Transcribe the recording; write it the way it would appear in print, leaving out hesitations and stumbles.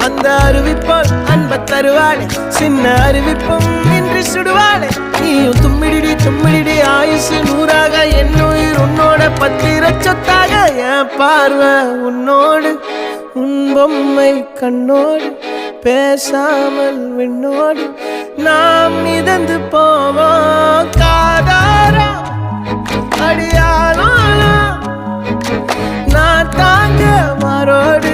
அந்த அறிவிப்போல் அன்ப தருவாளே சின்ன அறிவிப்பும் இன்று சுடுவாளே நீயும் தும்மிடி ஆயுசு நூறாக என் உயிர் உன்னோட பத்திர சொத்தாக என் பார்வை உன்னோடு உன் பொம்மை கண்ணோடு பேசாமல் விண்ணோடு நாம் மிதந்து போவோம் காதாரா அடியானாலும் நான் தாங்க மாறோடு